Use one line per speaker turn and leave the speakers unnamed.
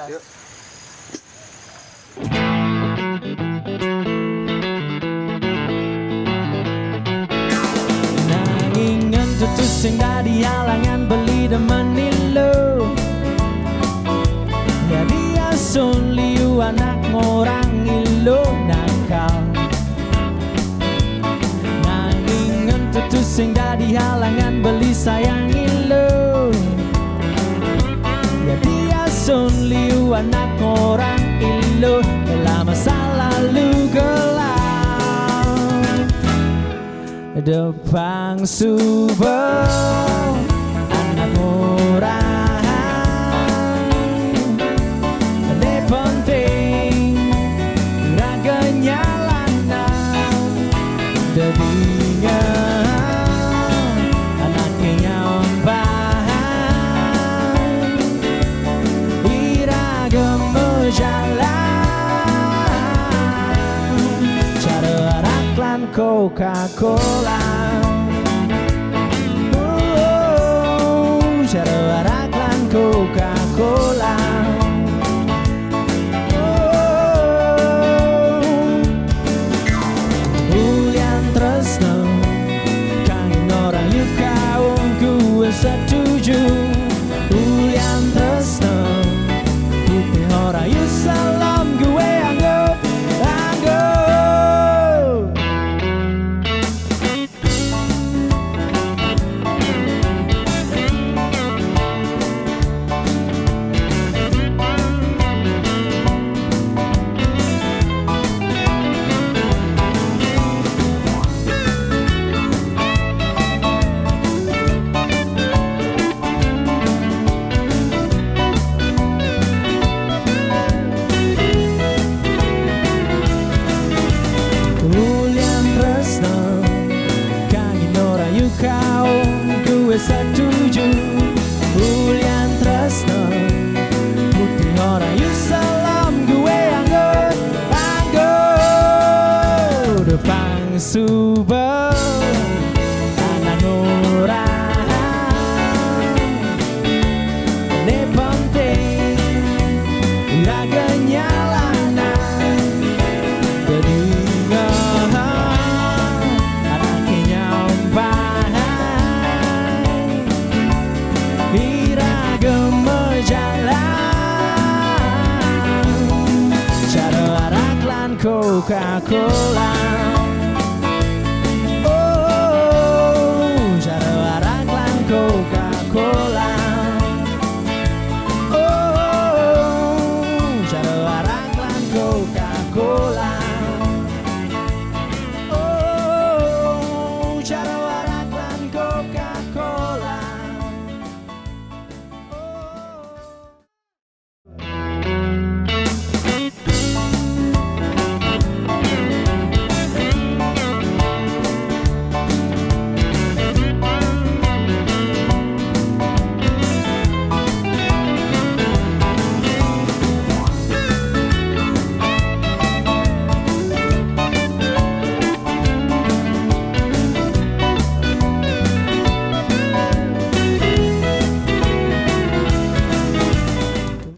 Yuk.
Nanging entutus sing dadi halangan beli demeni lo. Jadi asun liu anak ngorang ilo nakal. Nanging entutus sing dadi halangan beli sayang ilo. Jadi asun liu anak ngorang ilo dalam masa lalu gelap. Depan subah anak orang ini penting raganya lanang dedinya anaknya ombang iragam jalan cara raklan Coca-Cola. Cara raklan Coca-Cola. Julian tresno kangen orang yuk kau gue setuju. Julian tresno putih orang yuk salam gue anggap. Kau gue setuju. Julian tresno putih orang yuk salam gue anggo depan subah anak orang ini penting raganya lanang jadi anaknya ombang Coca-Cola.